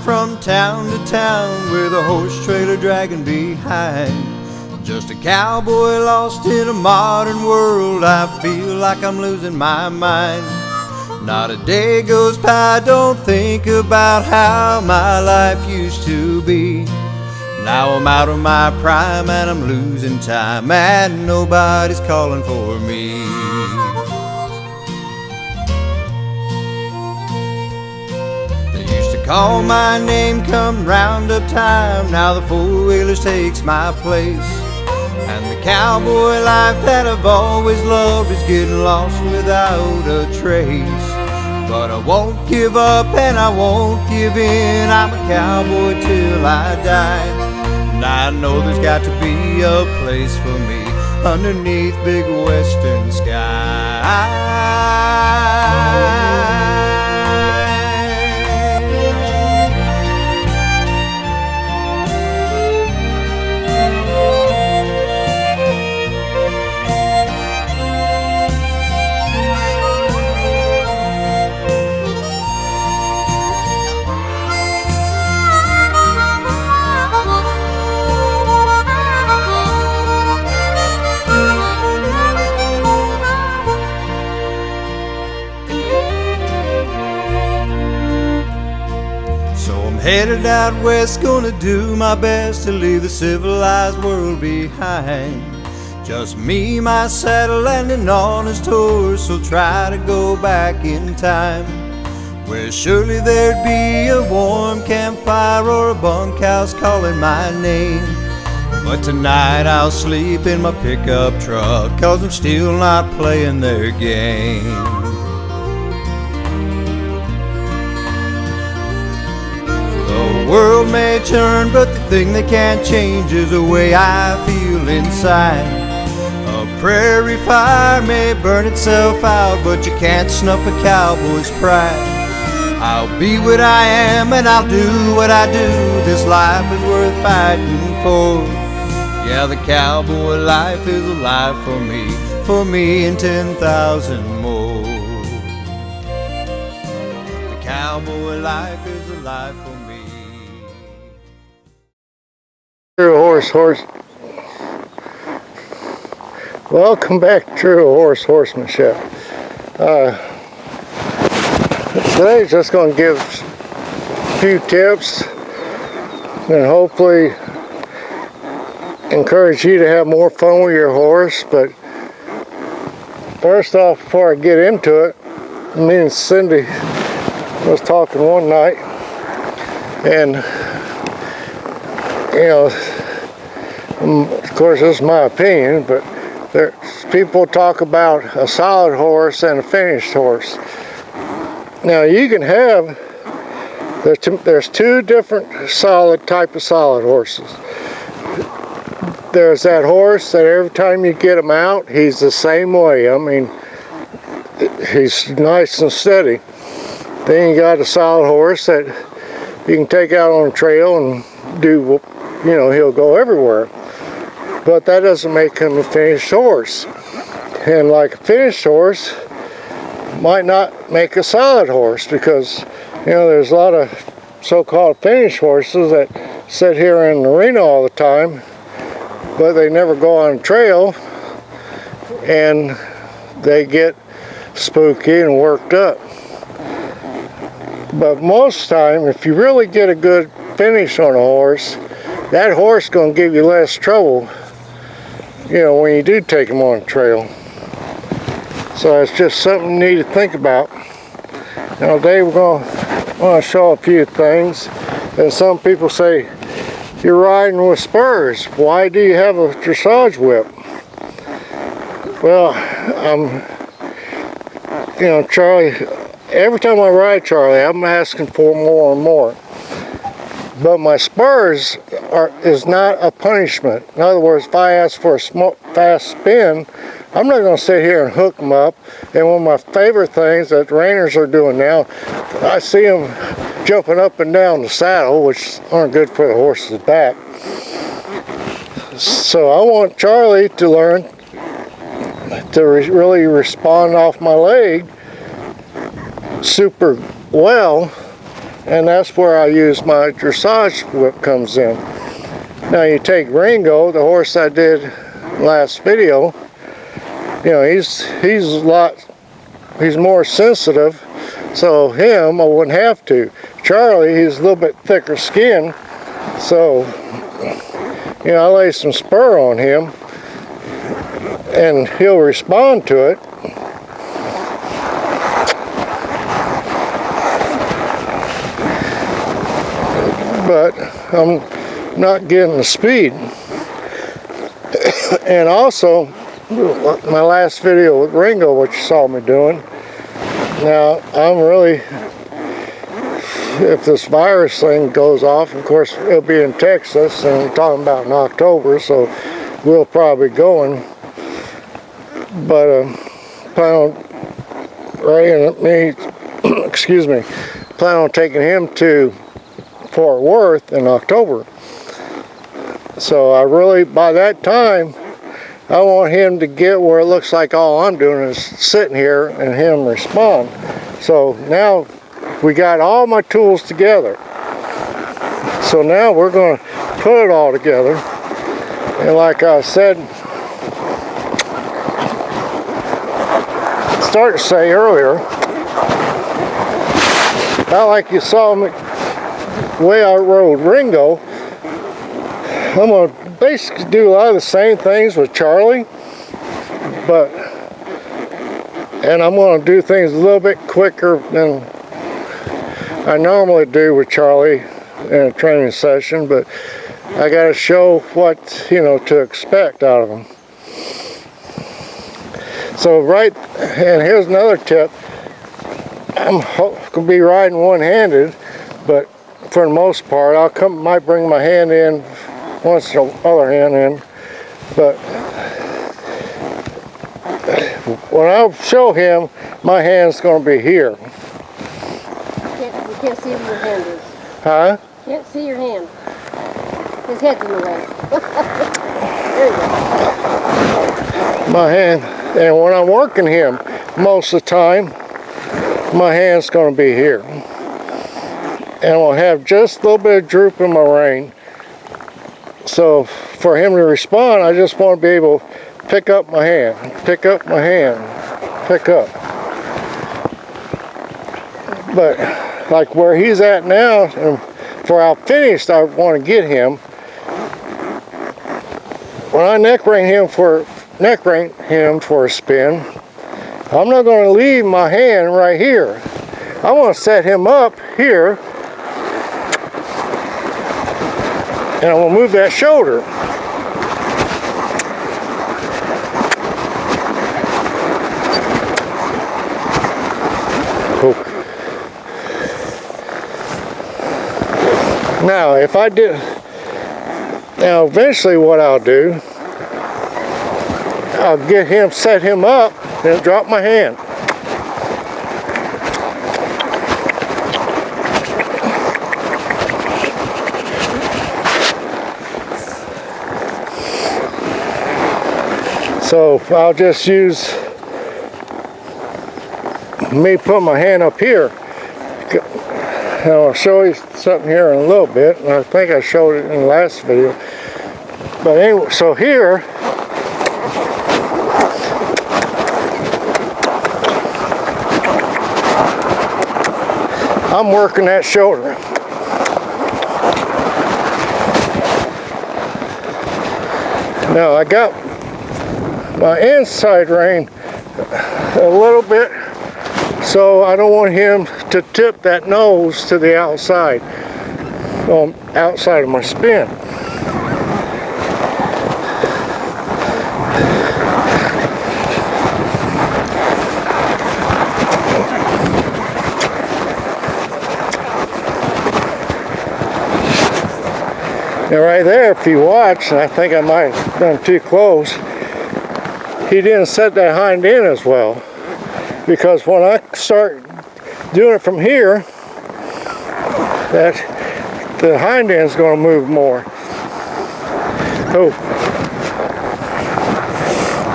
from town to town with a horse trailer dragging behind. Just a cowboy lost in a modern world. I feel like I'm losing my mind. Not a day goes by, don't think about how my life used to be. Now I'm out of my prime and I'm losing time, and nobody's calling for me. They used to call my name come roundup time. Now the four-wheelers takes my place, and the cowboy life that I've always loved is getting lost without a trace. But I won't give up and I won't give in. I'm a cowboy till I die. And I know there's got to be a place for me underneath big western sky. Headed out west, gonna do my best to leave the civilized world behind. Just me, my saddle, and an honest horse will try to go back in time, where surely there'd be a warm campfire or a bunkhouse calling my name. But tonight I'll sleep in my pickup truck, 'cause I'm still not playing their game. The world may turn, but the thing they can't change is the way I feel inside. A prairie fire may burn itself out, but you can't snuff a cowboy's pride. I'll be what I am and I'll do what I do. This life is worth fighting for. Yeah, the cowboy life is alive for me and 10,000 more. The cowboy life is alive for me. True horse. Welcome back to True Horsemanship. Today's just going to give a few tips and hopefully encourage you to have more fun with your horse. But first off, before I get into it, me and Cindy was talking one night, and you know, of course this is my opinion, but people talk about a solid horse and a finished horse. Now you can have, there's two different type of solid horses. There's that horse that every time you get him out, he's the same way. I mean, he's nice and steady. Then you got a solid horse that you can take out on a trail and do, you know, he'll go everywhere. But that doesn't make him a finished horse. And like a finished horse might not make a solid horse, because, you know, there's a lot of so-called finished horses that sit here in the arena all the time, but they never go on a trail, and they get spooky and worked up. But most time, if you really get a good finish on a horse, that horse is going to give you less trouble, you know, when you do take him on a trail. So it's just something you need to think about. Now today we're going to show a few things. And some people say, you're riding with spurs, why do you have a dressage whip? Well, you know, Charlie, every time I ride Charlie, I'm asking for more and more. But my spurs is not a punishment. In other words, if I ask for a fast spin, I'm not going to sit here and hook them up. And one of my favorite things that reiners are doing now, I see them jumping up and down the saddle, which aren't good for the horse's back. So I want Charlie to learn to really respond off my leg super well and that's where I use my dressage whip comes in. Now you take Ringo, the horse I did last video, you know, he's more sensitive, so him I wouldn't have to. Charlie, he's a little bit thicker skin, so you know, I lay some spur on him and he'll respond to it. But I'm not getting the speed. And also, my last video with Ringo, what you saw me doing, now I'm really, if this virus thing goes off, of course it'll be in Texas, and we're talking about in October, so we'll probably going. But plan on Ray and me, excuse me, plan on taking him to Fort Worth in October. So I really, by that time, I want him to get where it looks like all I'm doing is sitting here and him respond. So now we got all my tools together. So now we're going to put it all together. And like I said, started to say earlier, about like you saw me, the way I rode Ringo, I'm going to basically do a lot of the same things with Charlie, and I'm going to do things a little bit quicker than I normally do with Charlie in a training session, but I got to show what, you know, to expect out of him. So and here's another tip. I'm going to be riding one-handed, but for the most part, might bring my hand in once the other hand in, but when I show him, my hand's going to be here. You can't see where your hand is. Huh? Can't see your hand. His head's in the way. There you go. My hand, and when I'm working him, most of the time, my hand's going to be here. And I'll have just a little bit of droop in my rein. So for him to respond, I just want to be able to pick up my hand, pick up my hand, pick up. But like where he's at now, and for how finished I want to get him, when I neck rein him for a spin, I'm not going to leave my hand right here. I want to set him up here, and I'm going to move that shoulder. Now, eventually what I'll do, I'll set him up, and drop my hand. So I'll just use me put my hand up here. And I'll show you something here in a little bit, and I think I showed it in the last video. But anyway, so here, I'm working that shoulder. Now I got my inside rein a little bit, so I don't want him to tip that nose to the outside, outside of my spin. Now right there, if you watch, and I think I might have done too close, he didn't set that hind end as well. Because when I start doing it from here, that the hind end's going to move more. Oh.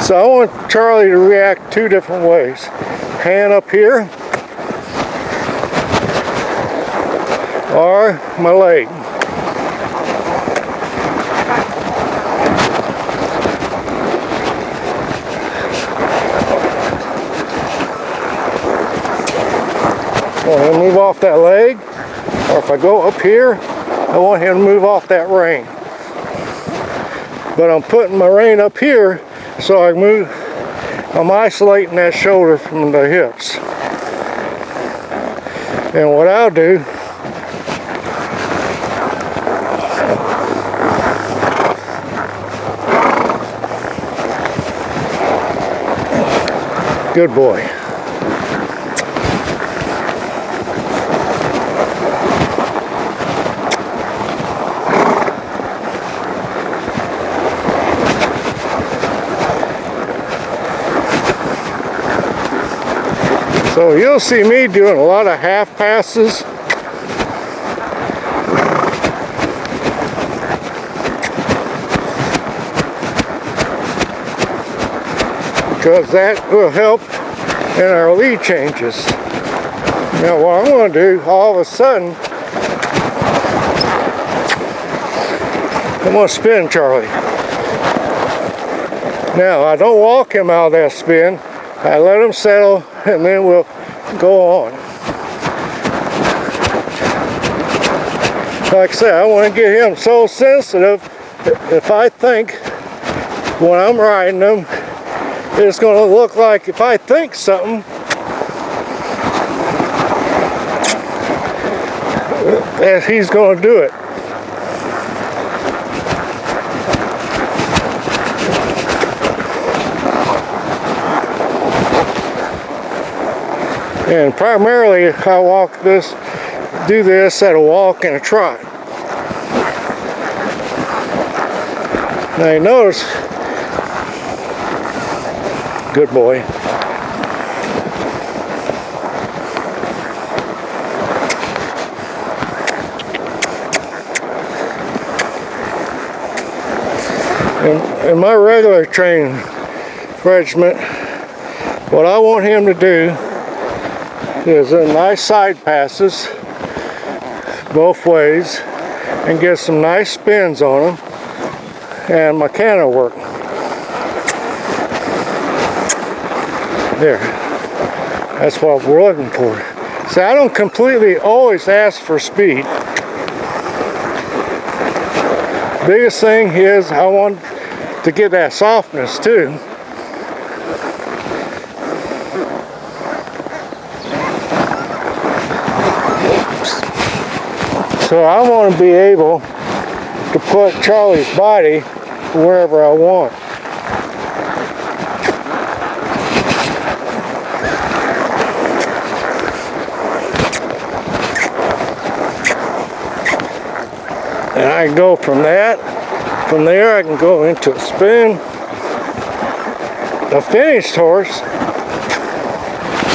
So I want Charlie to react two different ways. Hand up here. or my leg. I want him to move off that leg, or if I go up here, I want him to move off that rein. But I'm putting my rein up here so I move. I'm isolating that shoulder from the hips. And what I'll do, good boy. So you'll see me doing a lot of half passes. Because that will help in our lead changes. Now what I'm going to do, all of a sudden, I'm going to spin Charlie. Now I don't walk him out of that spin. I let him settle and then we'll go on. Like I said, I want to get him so sensitive. If I think when I'm riding him, it's going to look like if I think something, that he's going to do it. And primarily I do this at a walk and a trot. Now you notice, good boy. In my regular training regimen, what I want him to do is a nice side passes both ways and get some nice spins on them and my canter work. There. That's what we're looking for. So I don't completely always ask for speed. Biggest thing is I want to get that softness too. So I want to be able to put Charlie's body wherever I want. And I can go from that. From there I can go into a spin. A finished horse,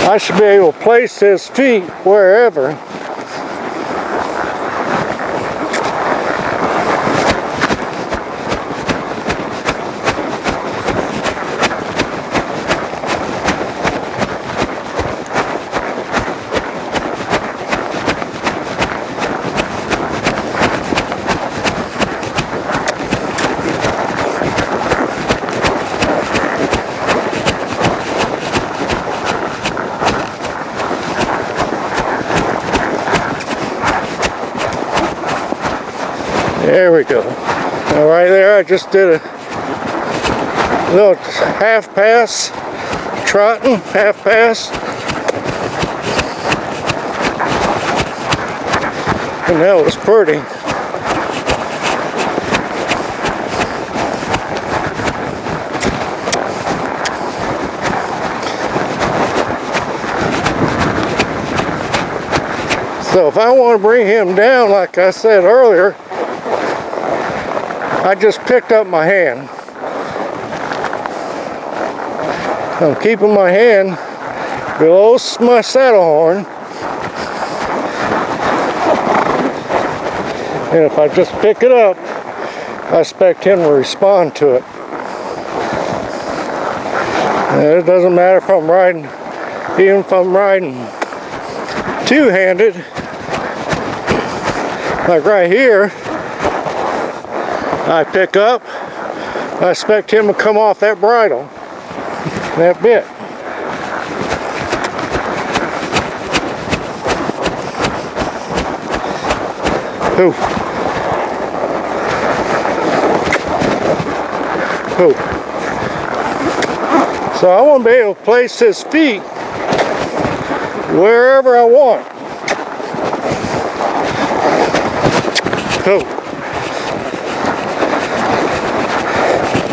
I should be able to place his feet wherever. There we go. Now right there I just did a little half pass, trotting, half pass. And that was pretty. So if I want to bring him down, like I said earlier, I just picked up my hand. I'm keeping my hand below my saddle horn. And if I just pick it up, I expect him to respond to it. And it doesn't matter if I'm riding, even if I'm riding two-handed, Like right here, I pick up, I expect him to come off that bridle, that bit. Ooh. Ooh. So I want to be able to place his feet wherever I want. Ooh.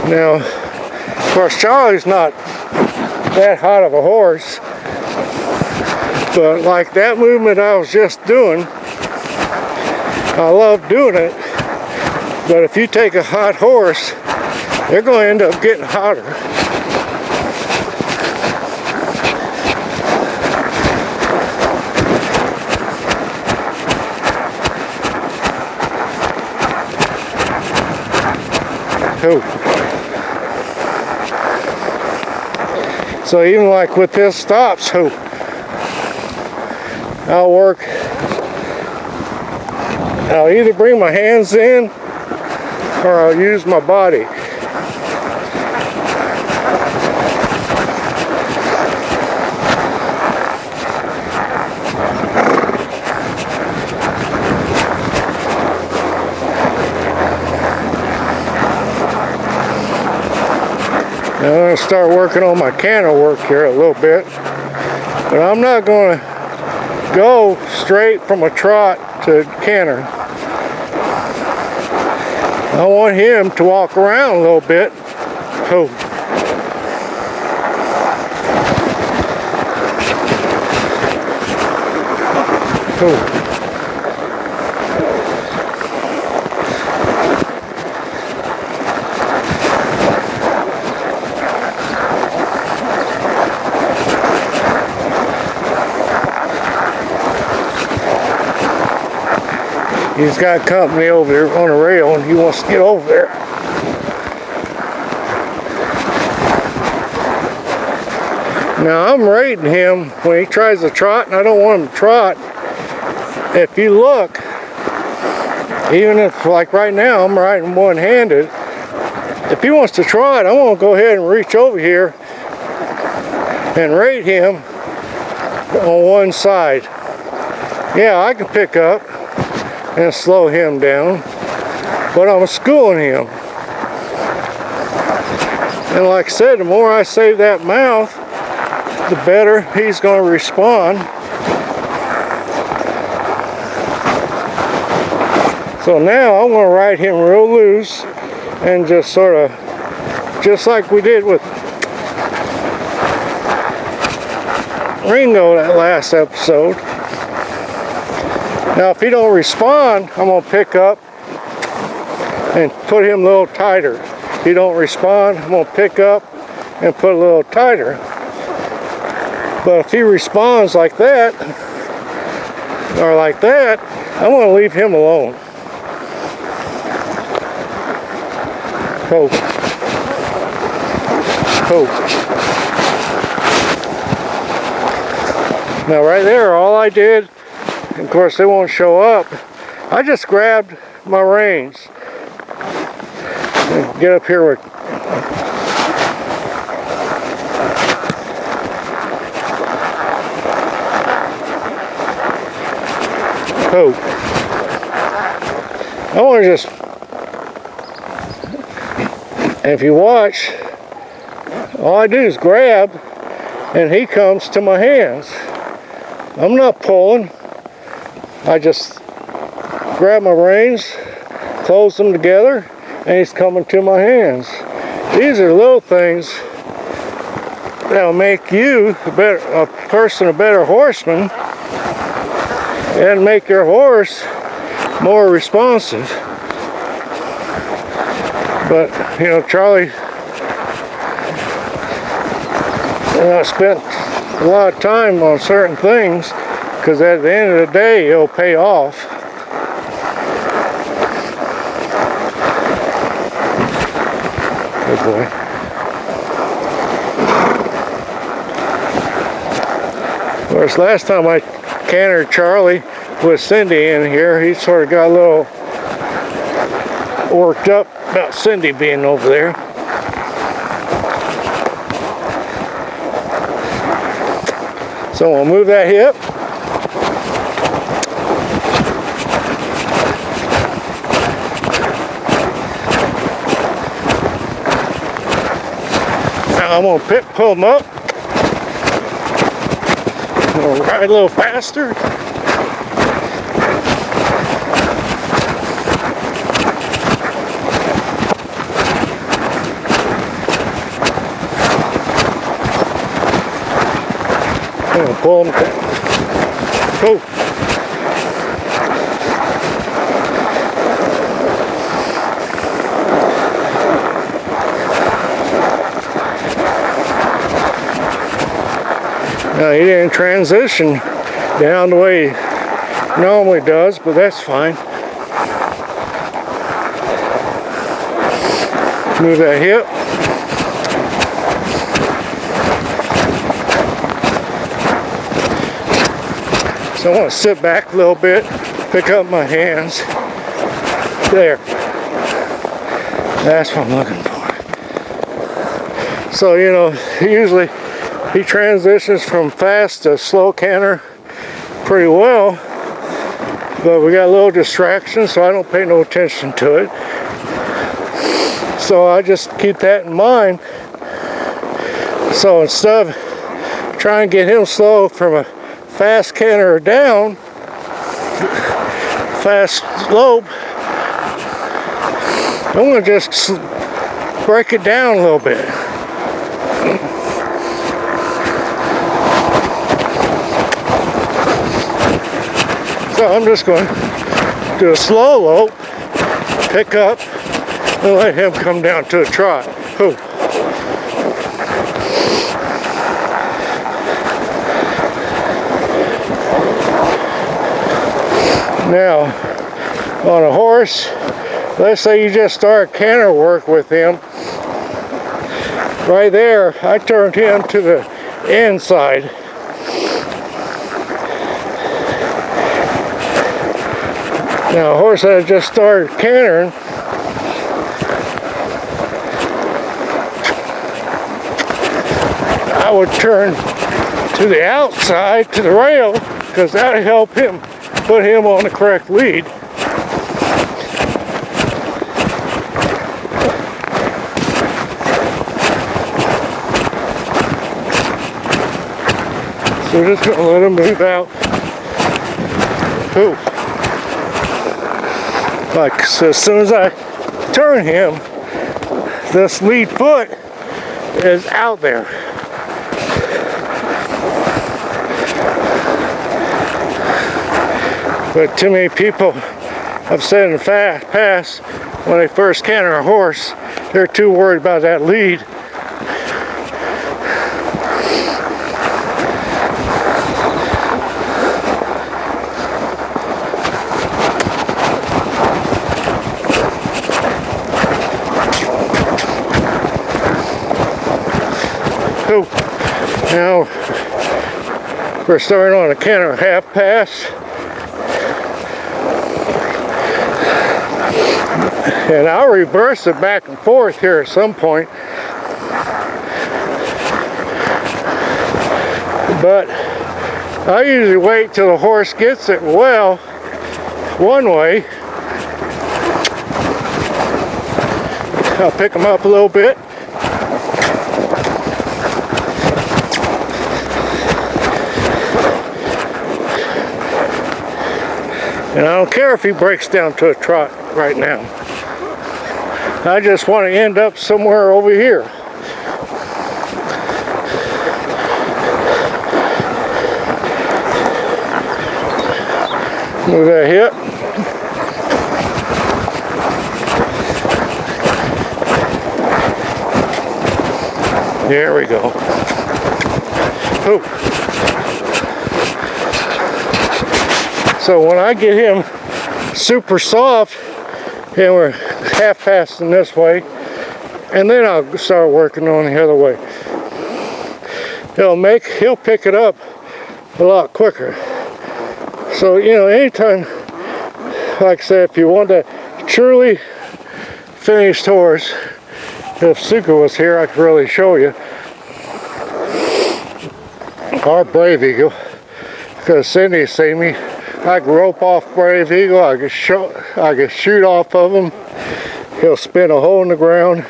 Now, of course, Charlie's not that hot of a horse, but like that movement I was just doing, I love doing it. But if you take a hot horse, they're going to end up getting hotter. Ooh. So even like with this stops, I'll work. I'll either bring my hands in or I'll use my body. Now I'm going to start working on my canter work here a little bit, but I'm not going to go straight from a trot to canter. I want him to walk around a little bit. Oh. Oh. He's got company over there on the rail and he wants to get over there. Now I'm rating him when he tries to trot, and I don't want him to trot. If you look, even if like right now I'm riding one-handed, if he wants to trot, I'm going to go ahead and reach over here and rate him on one side. Yeah, I can pick up and slow him down, but I'm schooling him. And like I said, the more I save that mouth, the better he's going to respond. So now I'm going to ride him real loose and just sort of, just like we did with Ringo that last episode. Now if he don't respond, I'm going to pick up and put him a little tighter. If he don't respond, I'm going to pick up and put a little tighter. But if he responds like that, or like that, I'm going to leave him alone. Ho. Ho. Now right there, all I did, of course they won't show up, I just grabbed my reins. Get up here with hope. I want to just, if you watch, all I do is grab and he comes to my hands. I'm not pulling. I just grab my reins, close them together, and he's coming to my hands. These are little things that'll make you a better horseman, and make your horse more responsive. But you know, Charlie, spent a lot of time on certain things, because at the end of the day it'll pay off. Good boy. Of course, last time I cantered Charlie, with Cindy in here, he sort of got a little worked up about Cindy being over there. So we'll move that hip. Now I'm going to pull them up. We'll ride a little faster. I'm going to pull them down. Go. Now he didn't transition down the way he normally does, but that's fine. Move that hip. So I want to sit back a little bit, pick up my hands. There. That's what I'm looking for. So, you know, usually he transitions from fast to slow canter pretty well, but we got a little distraction, so I don't pay no attention to it. So I just keep that in mind. So instead of trying to get him slow from a fast canter down, fast slope, I'm going to just break it down a little bit. So I'm just going to do a slow lope, pick up, and let him come down to a trot. Ooh. Now, on a horse, let's say you just start canter work with him. Right there, I turned him to the inside. Now, a horse that I just started cantering, I would turn to the outside, to the rail, because that would help him, put him on the correct lead. So we're just going to let him move out. Ooh. Like, so as soon as I turn him, this lead foot is out there. But too many people have said in the past, when they first canter a horse, they're too worried about that lead. Now we're starting on a canter half pass, and I'll reverse it back and forth here at some point, but I usually wait till the horse gets it well one way. I'll pick him up a little bit. And I don't care if he breaks down to a trot right now. I just want to end up somewhere over here. Move that hip. There we go. Ooh. So when I get him super soft, and we're half passing this way, and then I'll start working on the other way. He'll pick it up a lot quicker. So, you know, anytime, like I said, if you want a truly finished horse, if Suka was here, I could really show you. Our Brave Eagle, because Cindy see me, I could rope off Brave Eagle, I could shoot off of him. He'll spin a hole in the ground.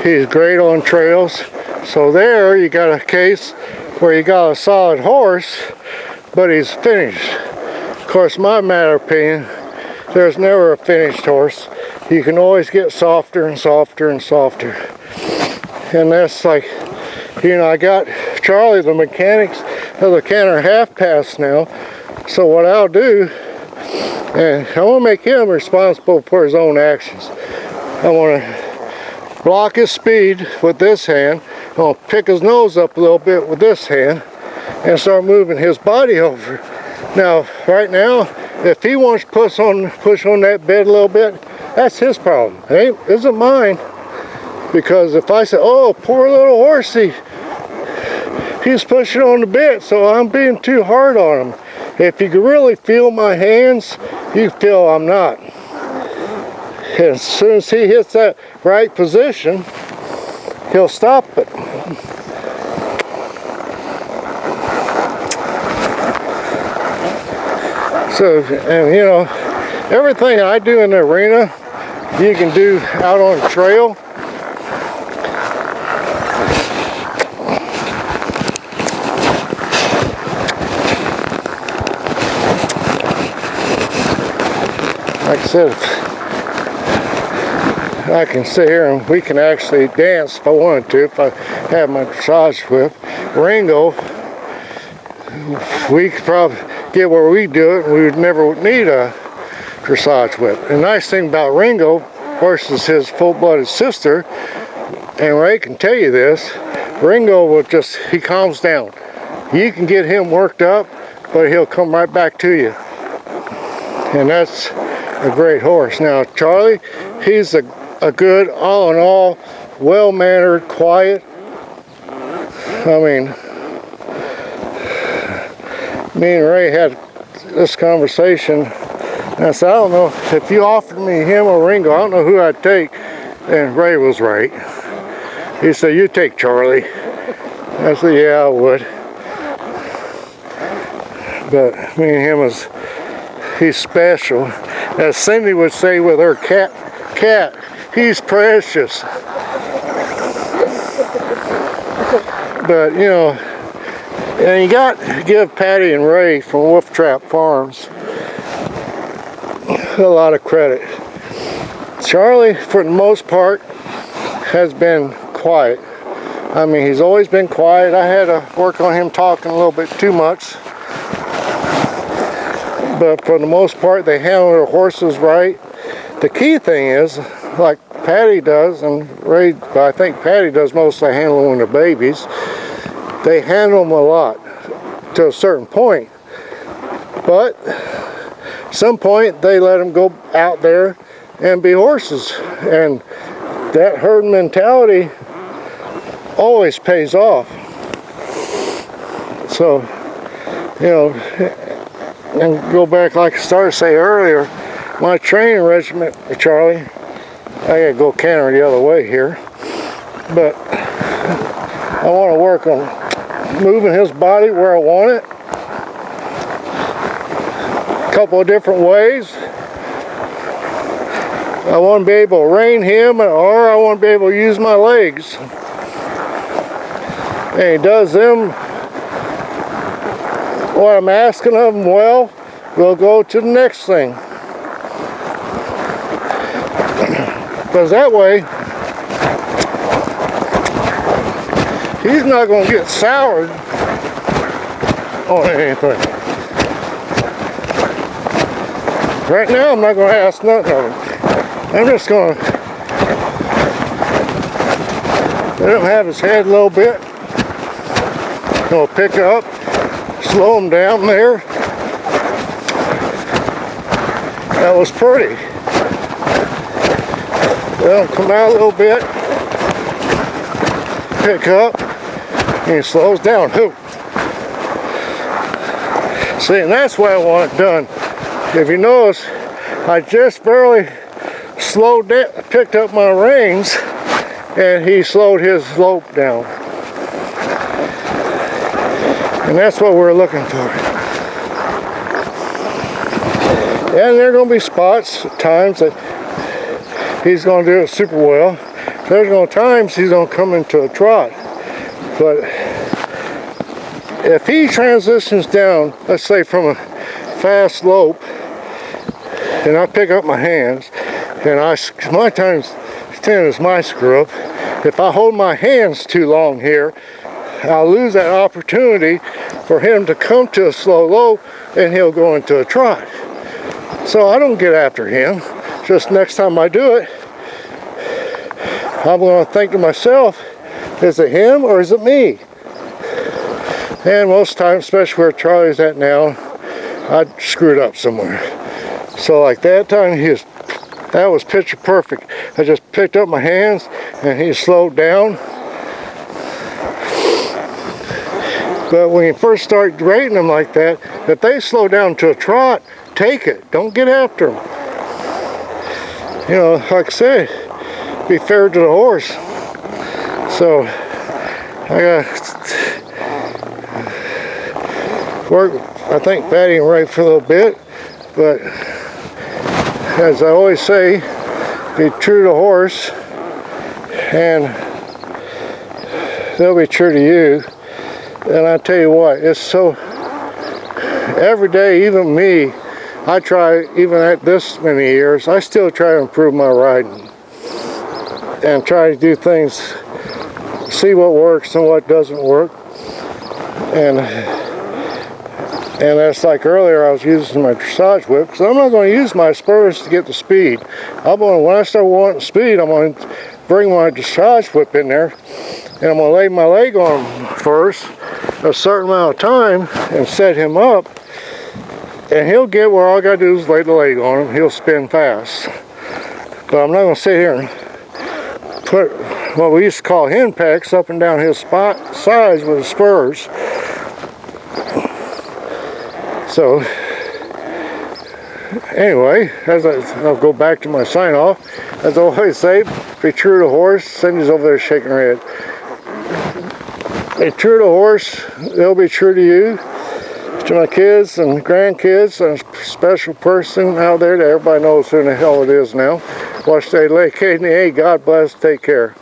He's great on trails. So there you got a case where you got a solid horse, but he's finished. Of course, my matter of opinion, there's never a finished horse. You can always get softer and softer and softer. And that's like, you know, I got Charlie the mechanics of the canter half pass now. So what I'll do, and I want to make him responsible for his own actions. I want to block his speed with this hand. I'm going to pick his nose up a little bit with this hand and start moving his body over. Now, right now, if he wants to push on that bed a little bit, that's his problem. It isn't mine. Because if I say, oh, poor little horsey, he's pushing on the bit, so I'm being too hard on him. If you can really feel my hands, you feel I'm not. And as soon as he hits that right position, he'll stop it. So, and you know, everything I do in the arena, you can do out on the trail. Like I said, I can sit here and we can actually dance if I wanted to, if I have my dressage whip. Ringo, we could probably get where we do it and we would never need a dressage whip. The nice thing about Ringo versus his full-blooded sister, and Ray can tell you this, Ringo will just, he calms down. You can get him worked up, but he'll come right back to you. And that's a great horse. Now Charlie, he's a good, all in all, well-mannered, quiet. I mean, me and Ray had this conversation, and I said, I don't know, if you offered me him or Ringo, I don't know who I'd take. And Ray was right. He said, you take Charlie. I said, yeah, I would. But me and him he's special. As Cindy would say with her cat, he's precious. But, you know, and you got to give Patty and Ray from Wolf Trap Farms a lot of credit. Charlie, for the most part, has been quiet. I mean, he's always been quiet. I had to work on him talking a little bit too much. But for the most part, they handle their horses right. The key thing is, like Patty does, and Ray, but I think Patty does most of the handling the babies, they handle them a lot to a certain point. But at some point, they let them go out there and be horses. And that herd mentality always pays off. So, you know, and go back, like I started to say earlier, my training regiment for Charlie, I gotta go canter the other way here, but I want to work on moving his body where I want it, a couple of different ways. I want to be able to rein him, or I want to be able to use my legs. And he does them what I'm asking of him well, we'll go to the next thing. Because that way, he's not going to get soured on anything. Right now, I'm not going to ask nothing of him. I'm just going to let him have his head a little bit. Going to pick up. Slow him down there. That was pretty. Let him come out a little bit. Pick up. And he slows down. Hoop. See, and that's why I want it done. If you notice, I just barely slowed down, picked up my reins, and he slowed his lope down. And that's what we're looking for. And there are going to be spots, times that he's going to do it super well. There's going to be times he's going to come into a trot. But if he transitions down, let's say from a fast lope, and I pick up my hands, and my times 10 is my screw up. If I hold my hands too long here, I'll lose that opportunity for him to come to a slow lope, and he'll go into a trot. So I don't get after him. Just next time I do it, I'm going to think to myself, is it him or is it me? And most times, especially where Charlie's at now, I screwed up somewhere. So like that time, that was picture perfect. I just picked up my hands and he slowed down. But when you first start rating them like that, if they slow down to a trot, take it. Don't get after them. You know, like I said, be fair to the horse. So I got work, I think, batting right for a little bit. But as I always say, be true to the horse, and they'll be true to you. And I tell you what, it's so, every day, even me, I try, even at this many years, I still try to improve my riding and try to do things, see what works and what doesn't work. And that's like earlier, I was using my dressage whip, because I'm not going to use my spurs to get the speed. When I start wanting speed, I'm going to bring my dressage whip in there, and I'm going to lay my leg on him first a certain amount of time and set him up, and he'll get where all I got to do is lay the leg on him. He'll spin fast. But I'm not going to sit here and put what we used to call henpecks up and down his sides with the spurs. So anyway, I'll go back to my sign off. As I always say, be true to the horse. Cindy's over there shaking her head. Be true to the horse, they'll be true to you. To my kids and grandkids, and a special person out there that everybody knows who the hell it is now. Watch they lay KDA. God bless. Take care.